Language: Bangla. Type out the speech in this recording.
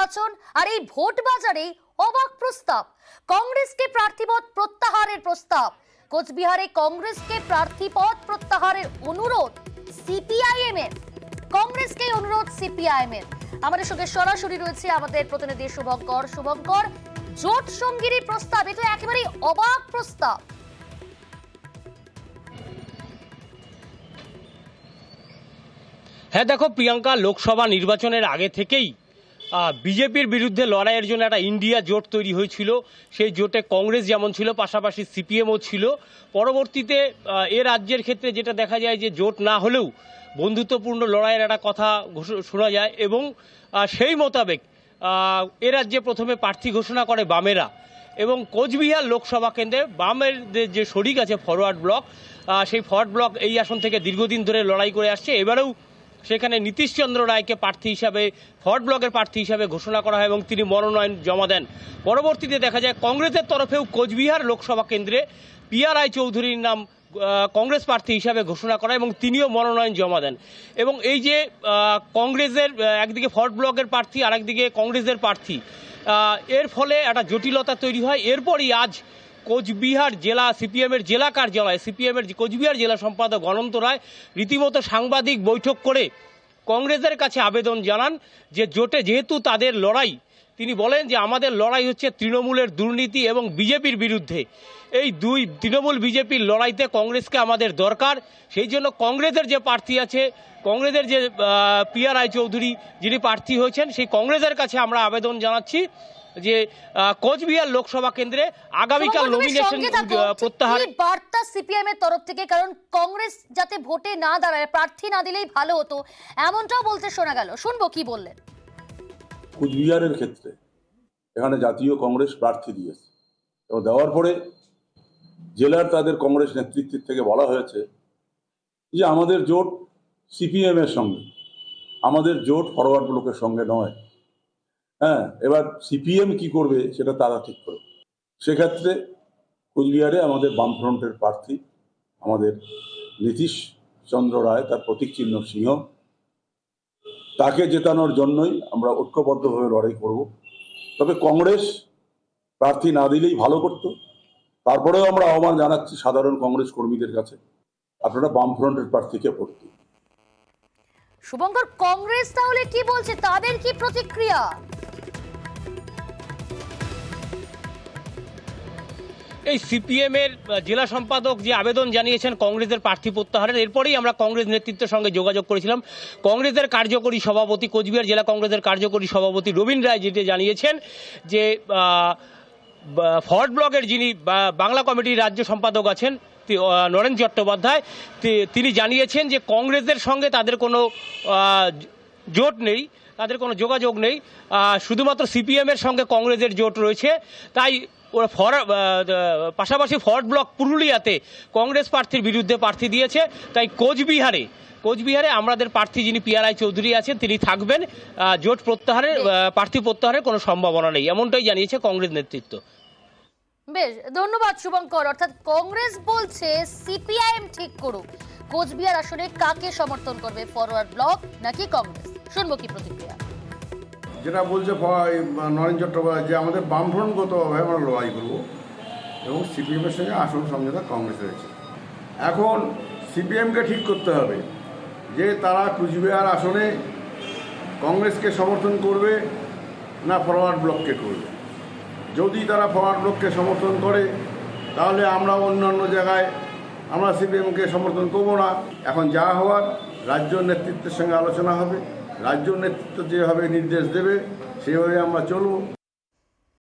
নির্বাচন আর এই ভোট বাজারে অবাক প্রস্তাব, কংগ্রেসকে প্রার্থীপদ প্রত্যাহারের প্রস্তাব। কোচবিহারে কংগ্রেসকে প্রার্থীপদ প্রত্যাহারের অনুরোধ সিপিআইএম এর, কংগ্রেসকে অনুরোধ সিপিআইএম এর। আমাদের সঙ্গে সরাসরি রয়েছে আমাদের প্রতিনিধি শুভঙ্কর। জোট সঙ্গীর প্রস্তাব, এটা একেবারেই অবাক প্রস্তাব। হ্যাঁ দেখো প্রিয়াঙ্কা, লোকসভা নির্বাচনের আগে থেকেই বিজেপির বিরুদ্ধে লড়াইয়ের জন্য একটা ইন্ডিয়া জোট তৈরি হয়েছিল। সেই জোটে কংগ্রেস যেমন ছিল, পাশাপাশি সিপিএমও ছিল। পরবর্তীতে এ রাজ্যের ক্ষেত্রে যেটা দেখা যায় যে জোট না হলেও বন্ধুত্বপূর্ণ লড়াইয়ের একটা কথা শোনা যায় এবং সেই মোতাবেক এ রাজ্যে প্রথমে প্রার্থী ঘোষণা করে বামেরা এবং কোচবিহার লোকসভা কেন্দ্রে বামের যে শরিক আছে ফরওয়ার্ড ব্লক, সেই ফরওয়ার্ড ব্লক এই আসন থেকে দীর্ঘদিন ধরে লড়াই করে আসছে। এবারেও সেখানে নীতিশ চন্দ্র রায়কে প্রার্থী হিসাবে, ফরওয়ার্ড ব্লকের প্রার্থী হিসাবে ঘোষণা করা হয় এবং তিনি মনোনয়ন জমা দেন। পরবর্তীতে দেখা যায় কংগ্রেসের তরফেও কোচবিহার লোকসভা কেন্দ্রে পিয়া রায় চৌধুরীর নাম কংগ্রেস প্রার্থী হিসাবে ঘোষণা করা এবং তিনিও মনোনয়ন জমা দেন। এবং এই যে কংগ্রেসের একদিকে ফরওয়ার্ড ব্লকের প্রার্থী, আরেকদিকে কংগ্রেসের প্রার্থী, এর ফলে একটা জটিলতা তৈরি হয়। এরপরই আজ কোচবিহার জেলা সিপিএমের জেলা কার্যালয়ে সিপিএমের কোচবিহার জেলা সম্পাদক অনন্ত রায় রীতিমতো সাংবাদিক বৈঠক করে কংগ্রেসের কাছে আবেদন জানান যে জোটে যেহেতু তাদের লড়াই, তিনি বলেন যে আমাদের লড়াই হচ্ছে তৃণমূলের দুর্নীতি এবং বিজেপির বিরুদ্ধে। এই দুই তৃণমূল বিজেপির লড়াইতে কংগ্রেসকে আমাদের দরকার। সেই জন্য কংগ্রেসের যে প্রার্থী আছে, কংগ্রেসের যে পিয়া রায় চৌধুরী যিনি প্রার্থী হয়েছেন, সেই কংগ্রেসের কাছে আমরা আবেদন জানাচ্ছি যে কোচবিহার লোকসভা কেন্দ্রে আগামীকাল নমিনেশন প্রত্যাহার। বার্তা সিপিএম এর তরফ থেকে, কারণ কংগ্রেস যাতে ভোটে না দাঁড়ায়, প্রার্থী না দিলেই ভালো হতো, এমনটাও বলতে শোনা গেল। শুনবো কি বললেন। কোচবিহারের ক্ষেত্রে এখানে জাতীয় কংগ্রেস প্রার্থী দিয়েছে এবং দেওয়ার পরে জেলার তাদের কংগ্রেস নেতৃত্বের থেকে বলা হয়েছে যে আমাদের জোট সিপিএম এর সঙ্গে, আমাদের জোট ফরওয়ার্ড ব্লকের সঙ্গে নয়। হ্যাঁ, এবার সিপিএম কি করবে সেটা তারা ঠিক করবে। সেক্ষেত্রে কোচবিহারে আমাদের বামফ্রন্টের প্রার্থী, আমাদের নীতিশ চন্দ্র রায়, তার প্রতীক চিহ্ন সিংহ, তাকে জেতানোর জন্যই আমরা ঐক্যবদ্ধভাবে লড়াই করব। তবে কংগ্রেস প্রার্থী না দিলেই ভালো করত। তারপরেও আমরা আহ্বান জানাচ্ছি সাধারণ কংগ্রেস কর্মীদের কাছে, আপনারা বামফ্রন্টের প্রার্থীকে ভোট দিন। শুভঙ্কর, কংগ্রেস তাহলে কি বলছে, তাদের কি প্রতিক্রিয়া? এই সিপিএম এর জেলা সম্পাদক যে আবেদন জানিয়েছেন কংগ্রেসের প্রার্থী প্রত্যাহারের, এরপরেই আমরা কংগ্রেস নেতৃত্বের সঙ্গে যোগাযোগ করেছিলাম। কংগ্রেসের কার্যকরী সভাপতি, কোচবিহার জেলা কংগ্রেসের কার্যকরী সভাপতি রবীন রায় যেটি জানিয়েছেন যে ফরওয়ার্ড ব্লকের যিনি বাংলা কমিটির রাজ্য সম্পাদক আছেন নরেন চট্টোপাধ্যায়, তিনি জানিয়েছেন যে কংগ্রেসের সঙ্গে তাদের কোনো জোট নেই, তাদের কোনো যোগাযোগ নেই, শুধুমাত্র সিপিএমের সঙ্গে কংগ্রেসের জোট রয়েছে। তাই পাশাপাশি ফরওয়ার্ড ব্লক পুরুলিয়াতে কংগ্রেস প্রার্থীর বিরুদ্ধে প্রার্থী দিয়েছে। তাই কোচবিহারে আমাদের প্রার্থী যিনি পিয়া রায় চৌধুরী আছেন তিনি থাকবেন। জোট প্রত্যাহারের, প্রার্থী প্রত্যাহারের কোনো সম্ভাবনা নেই, এমনটাই জানিয়েছে কংগ্রেস নেতৃত্ব। বেশ, ধন্যবাদ শুভঙ্কর। অর্থাৎ কংগ্রেস বলছে সিপিআইএম ঠিক করুক কোচবিহার আসলে কাকে সমর্থন করবে, ফরওয়ার্ড ব্লক নাকি কংগ্রেস। শুনবো কি প্রতিক্রিয়া। যেটা বলছে নরেন চট্টোপাধ্যায় যে আমাদের বামফ্রন্টগতভাবে আমরা লড়াই করবো এবং সিপিএমের সঙ্গে আসন সমঝোতা কংগ্রেস রয়েছে। এখন সিপিএমকে ঠিক করতে হবে যে তারা কুচবিহার আসনে কংগ্রেসকে সমর্থন করবে না ফরওয়ার্ড ব্লককে করবে। যদি তারা ফরওয়ার্ড ব্লককে সমর্থন করে তাহলে আমরা অন্যান্য জায়গায় আমরা সিপিএমকে সমর্থন করব না। এখন যা হওয়ার রাজ্য নেতৃত্বের সঙ্গে আলোচনা হবে, রাজ্য নেতৃত্ব যেভাবে নির্দেশ দেবে সেভাবে আমরা চলব।